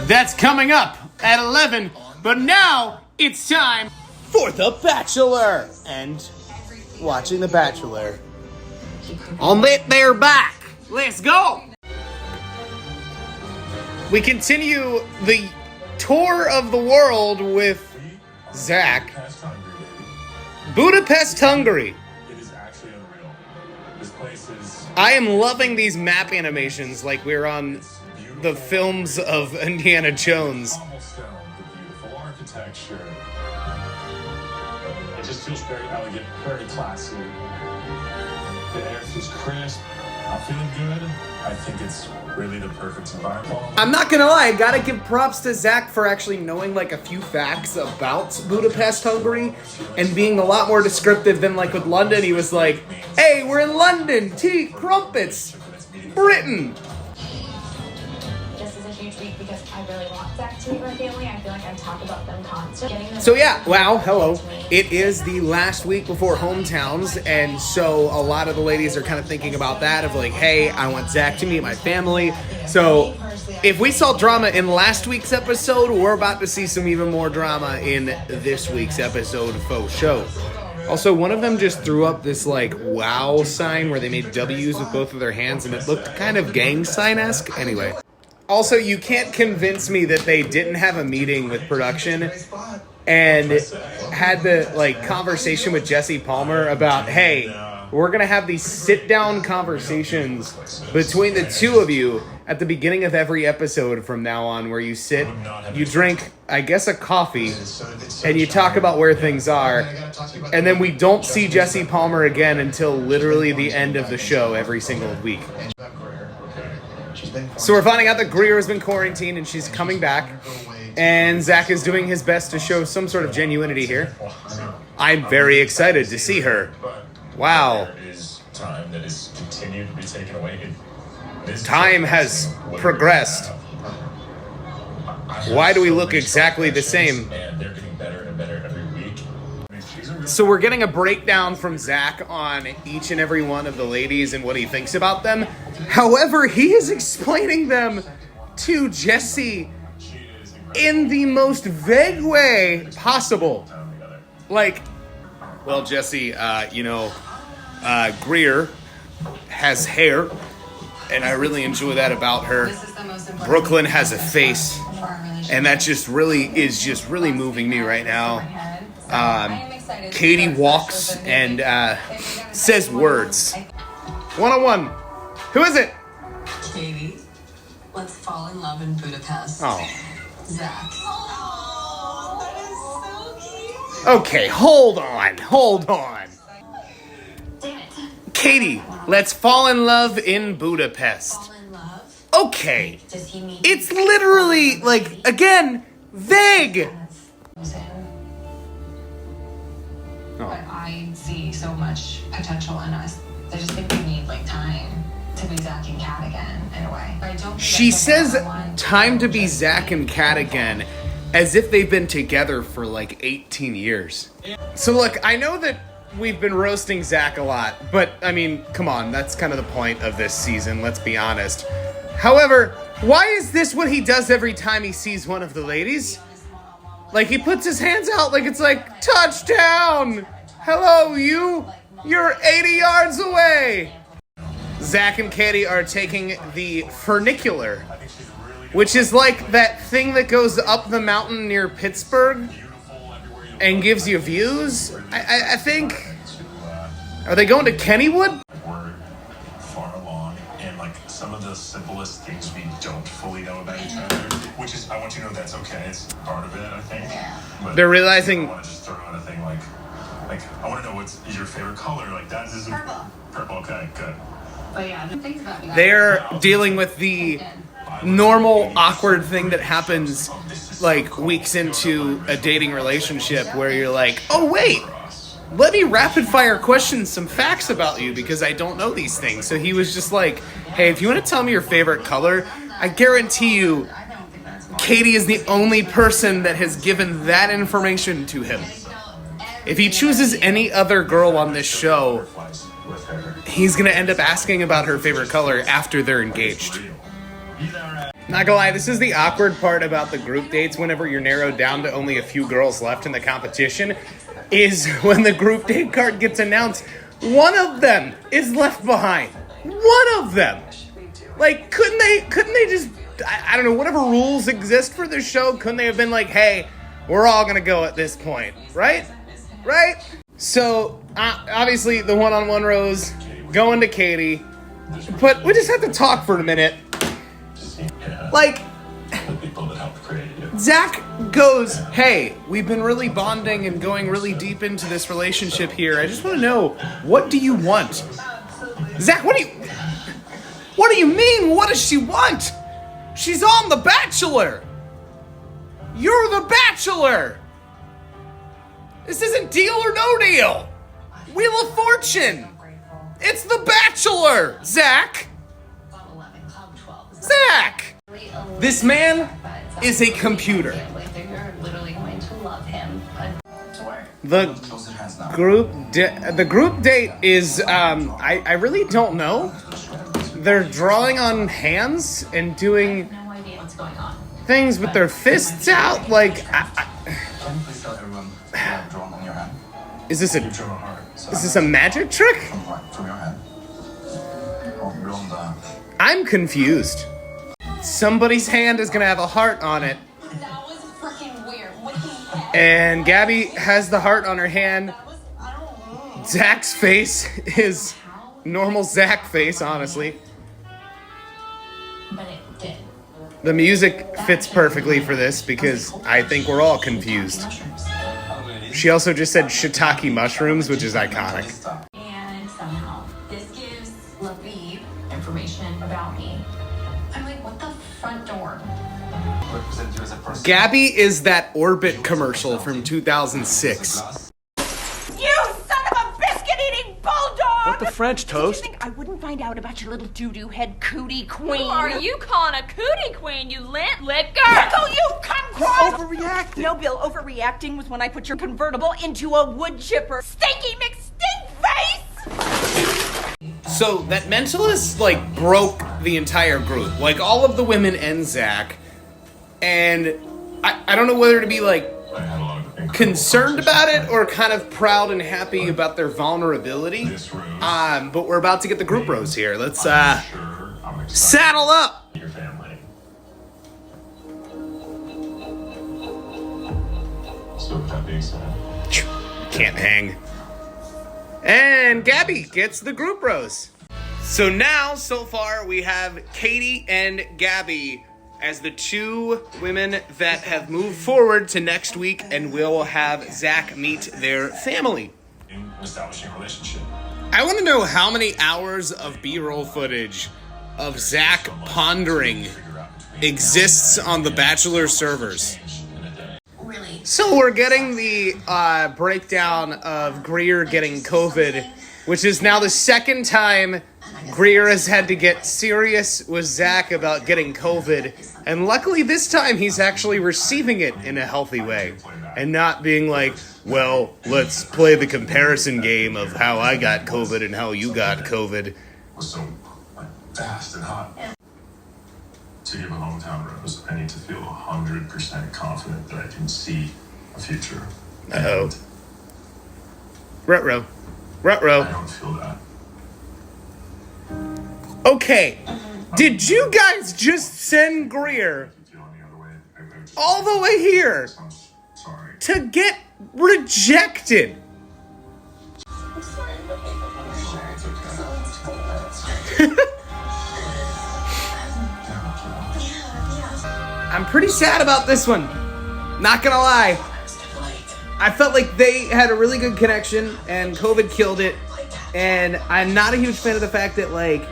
That's coming up at 11. But now it's time for The Bachelor and watching The Bachelor. On it, they're back. Let's go. We continue the tour of the world with Zach. Budapest, Hungary. It is actually unreal. This place is... I am loving these map animations like we're on the films of Indiana Jones. Cobblestone, the beautiful architecture. It just feels very elegant, very classy. The air feels crisp. I'm feeling good. I think it's really the perfect environment. I'm not gonna lie, I gotta give props to Zach for actually knowing like a few facts about Budapest, Hungary, and being a lot more descriptive than like with London. He was like, hey, we're in London, tea, crumpets, Britain. This is a huge week because I really want Zach to meet my family. I feel like I talk about them constantly. So yeah, wow, hello. It is the last week before hometowns, and so a lot of the ladies are kind of thinking about that of like, hey, I want Zach to meet my family. So if we saw drama in last week's episode, we're about to see some even more drama in this week's episode faux show. Also, one of them just threw up this like wow sign where they made W's with both of their hands, and it looked kind of gang sign-esque. Anyway. Also, you can't convince me that they didn't have a meeting with production and had the like conversation with Jesse Palmer about, hey, we're going to have these sit-down conversations between the two of you at the beginning of every episode from now on, where you sit, you drink, I guess, a coffee, and you talk about where things are, and then we don't see Jesse Palmer again until literally the end of the show every single week. So we're finding out that Greer has been quarantined and she's coming back, and Zach is doing his best to show some sort of genuinity here. I'm very excited to see her. Wow. Time that is continued to be taken away. Time has progressed. Why do we look exactly the same? And they're getting better and better every week. So we're getting a breakdown from Zach on each and every one of the ladies and what he thinks about them. However, he is explaining them to Jesse in the most vague way possible. Like, well, Jesse, Greer has hair, and I really enjoy that about her. Brooklyn has a face, and that just really moving me right now. Katie walks and says words. One-on-one. Who is it? Katie, let's fall in love in Budapest. Oh. Zach. Oh, that is so cute. Okay, hold on. Damn it. Katie, let's fall in love in Budapest. Fall in love? Okay. Does he mean It's literally, like, again, vague. But I see so much potential in us. I just think we need like time to be Zach and Kat again in a way. I don't. She says time to be Zach and Kat again, as if they've been together for like 18 years. So look, I know that we've been roasting Zach a lot, but I mean, come on, that's kind of the point of this season, let's be honest. However, why is this what he does every time he sees one of the ladies? Like, he puts his hands out like it's like, touchdown! Hello, you're 80 yards away! Zach and Katie are taking the funicular, which is like that thing that goes up the mountain near Pittsburgh and gives you views. I think... Are they going to Kennywood? We're far along in like some of the simplest things we don't fully know about each other, which is, I want you to know that's okay. It's part of it, I think. But They're realizing... I want to just throw out a thing like I want to know what's your favorite color. Like that is Purple. Purple. Okay, good. But yeah, think about it. They're dealing with the normal awkward thing that happens like weeks into a dating relationship where you're like, oh wait, let me rapid fire question some facts about you because I don't know these things. So he was just like, hey, if you want to tell me your favorite color, I guarantee you Katie is the only person that has given that information to him. If he chooses any other girl on this show, he's going to end up asking about her favorite color after they're engaged. Not gonna lie, this is the awkward part about the group dates whenever you're narrowed down to only a few girls left in the competition, is when the group date card gets announced, one of them is left behind. One of them. Like, couldn't they just, I don't know, whatever rules exist for this show, couldn't they have been like, hey, we're all gonna go at this point, right? Right? So, obviously, the one-on-one rose going to Katie, but we just have to talk for a minute. Like, Zach goes, hey, we've been really bonding and going really deep into this relationship here. I just want to know, what do you want? Zach, what do you mean? What does she want? She's on The Bachelor. You're The Bachelor. This isn't Deal or No Deal. Wheel of Fortune. It's The Bachelor, Zach. Zach. This man is a computer. The group date is, I really don't know. They're drawing on hands and doing things with their fists out. Like, is this a magic trick? I'm confused. Somebody's hand is gonna have a heart on it. That was freaking weird. What the heck? And Gabby has the heart on her hand. Zach's face is normal Zach face, honestly. But it did. The music fits perfectly for this because I think we're all confused. She also just said shiitake mushrooms, which is iconic. And somehow this gives Labib information about me. I'm like, what the front door? Gabby is that Orbit commercial from 2006. You son of a biscuit-eating bulldog! What the French toast? Did you think I wouldn't find out about your little doo-doo head cootie queen? Who are you calling a cootie queen, you lint licker? Pickle, you kumquat! Overreacting. No, Bill, overreacting was when I put your convertible into a wood chipper. Stinky McStink face! So that mentalist, like, broke the entire group. Like, all of the women and Zach. And I don't know whether to be, like, concerned about it or kind of proud and happy about their vulnerability. But we're about to get the group rose here. Let's, saddle up! Your family. So with that being said, Can't hang. And Gabby gets the group rose. So now, so far, we have Katie and Gabby as the two women that have moved forward to next week, and we'll have Zach meet their family. in establishing a relationship. I want to know how many hours of B-roll footage of Zach pondering exists on the Bachelor servers. Really? So we're getting the breakdown of Greer getting COVID, which is now the second time Greer has had to get serious with Zach about getting COVID. And luckily this time he's actually receiving it in a healthy way. And not being like, well, let's play the comparison game of how I got COVID and how you got COVID. Was so fast and hot. To give a hometown rose, I need to feel 100% confident that I can see a future. Uh-oh. And Ruh-roh. I Ruh-roh. don't feel that. Okay, did you guys just send Greer If you feel any other way, I would just all the way here I'm sorry. to get rejected? I'm pretty sad about this one. Not gonna lie. I felt like they had a really good connection and COVID killed it. And I'm not a huge fan of the fact that like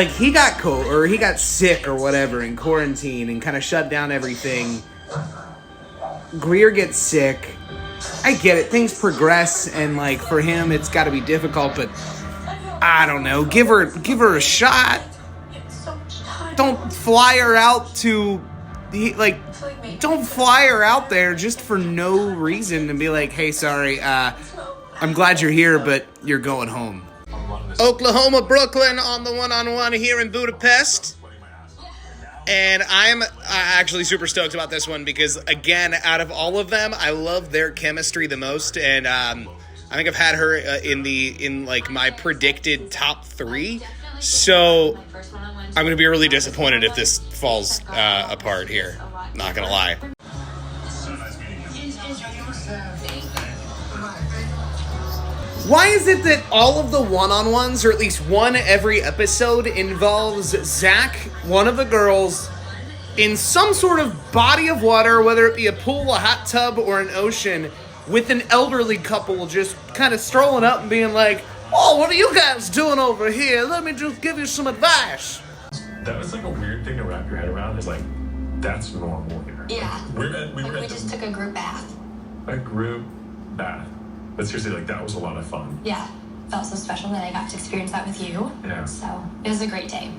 he got COVID or he got sick or whatever in quarantine and kind of shut down everything. Greer gets sick. I get it. Things progress and like for him it's got to be difficult, but I don't know. Give her a shot. Don't fly her out to don't fly her out there just for no reason and be like, "Hey, sorry, I'm glad you're here, but you're going home." Oklahoma, Brooklyn on the one-on-one here in Budapest. And I'm actually super stoked about this one because, again, out of all of them, I love their chemistry the most. And I think I've had her in my predicted top 3. So I'm going to be really disappointed if this falls apart here. Not going to lie. Why is it that all of the one-on-ones, or at least one every episode, involves Zach, one of the girls, in some sort of body of water, whether it be a pool, a hot tub, or an ocean, with an elderly couple just kind of strolling up and being like, "Oh, what are you guys doing over here? Let me just give you some advice." That was like a weird thing to wrap your head around. Is like, that's normal here. Yeah. We just took a group bath. A group bath. But seriously, like, that was a lot of fun. Yeah. Felt so special that I got to experience that with you. Yeah. So it was a great day.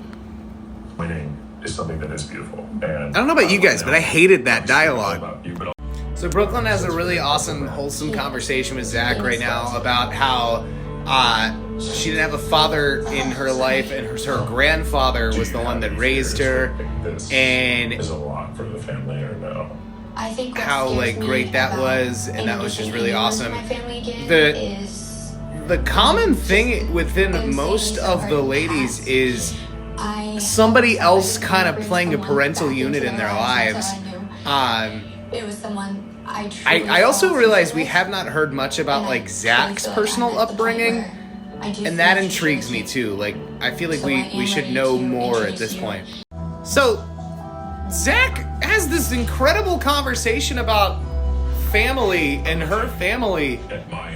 Winning is something that is beautiful. And I don't know about you guys, but I hated that dialogue. About you, but So Brooklyn has a really awesome, wholesome conversation with Zach right now about how she didn't have a father in her life, and her grandfather was the one that raised her, and is a lot for the family, or no? I think how great that was, and that was just really awesome. The common thing within most of the ladies is somebody else kind of playing a parental unit in their lives. It was someone I also realize we have not heard much about Zach's personal upbringing, and that intrigues me too. I feel like we should know more at this point. So Zach has this incredible conversation about family and her family,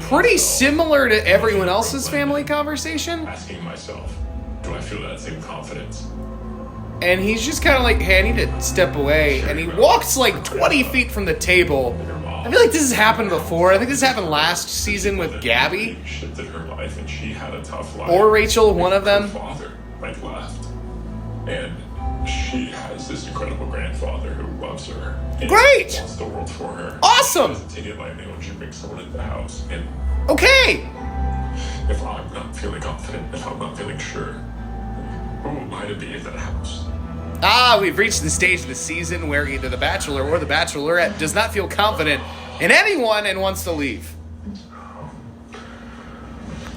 pretty similar to everyone else's family conversation. Asking myself, do I feel that same confidence? And he's just kind of like, "Hey, I need to step away." And he walks 20 feet from the table. I feel like this has happened before. I think this happened last season with Gabby. Shifted her life, and she had a tough life. Or Rachel, one of them. Her father left, and she has this incredible grandfather who loves her. And Great! Wants the world for her. Awesome! She doesn't take it lightly when she brings someone into the house. And okay! if I'm not feeling confident, if I'm not feeling sure, who am I to be in that house? We've reached the stage of the season where either the Bachelor or the Bachelorette does not feel confident in anyone and wants to leave.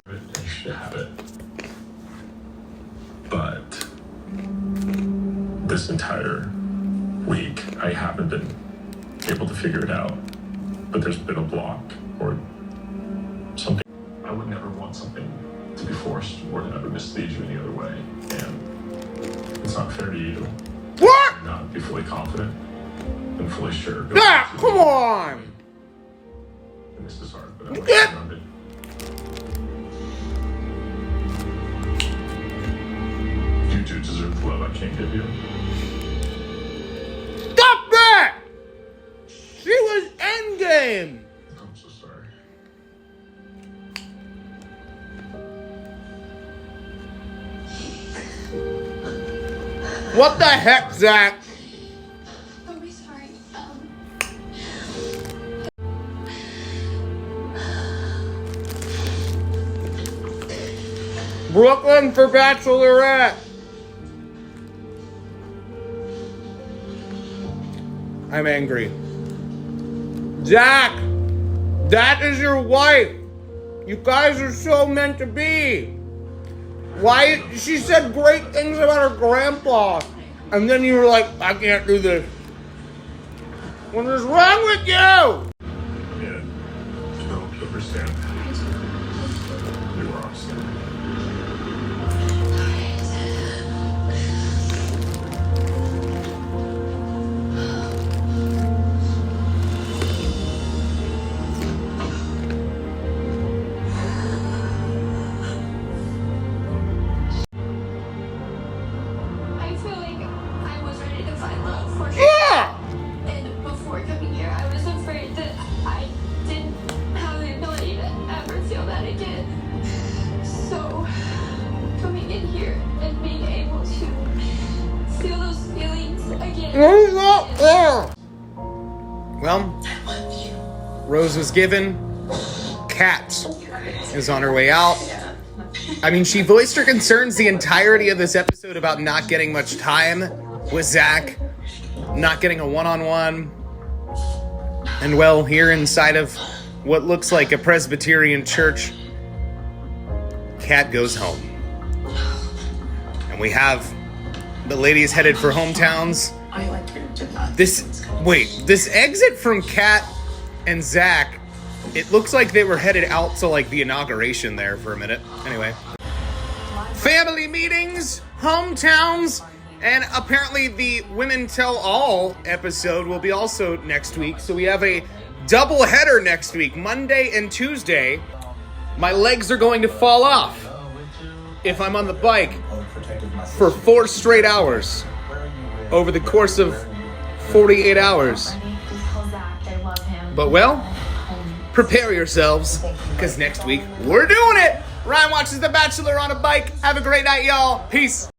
You should have it. But this entire week, I haven't been able to figure it out. But there's been a block or something. I would never want something to be forced or to ever mislead you any other way. And it's not fair to you. What? Not be fully confident and fully sure. Come on! And this is hard, but I want to remember it. You do deserve the love I can't give you. Stop that! She was endgame! I'm so sorry. What the heck, Zach? Don't be sorry. Brooklyn for Bachelorette. I'm angry. Zach, that is your wife. You guys are so meant to be. Why? She said great things about her grandpa, and then you were like, "I can't do this." What is wrong with you? Yeah. No, you understand. You are awesome. I feel like I was ready to find love for sure. Yeah. And before coming here, I was afraid that I didn't have the ability to ever feel that again. So, coming in here and being able to feel those feelings again. Well, Rose was given. Kat is on her way out. I mean, she voiced her concerns the entirety of this episode about not getting much time with Zach, not getting a one-on-one. And well, here inside of what looks like a Presbyterian church, Kat goes home. And we have the ladies headed for hometowns. This exit from Kat and Zach, it looks like they were headed out to like the inauguration there for a minute. Anyway. Family meetings, hometowns, and apparently the Women Tell All episode will be also next week. So we have a double header next week, Monday and Tuesday. My legs are going to fall off if I'm on the bike for 4 straight hours over the course of 48 hours. But well, prepare yourselves, because next week we're doing it. Ryan watches The Bachelor on a bike. Have a great night, y'all. Peace.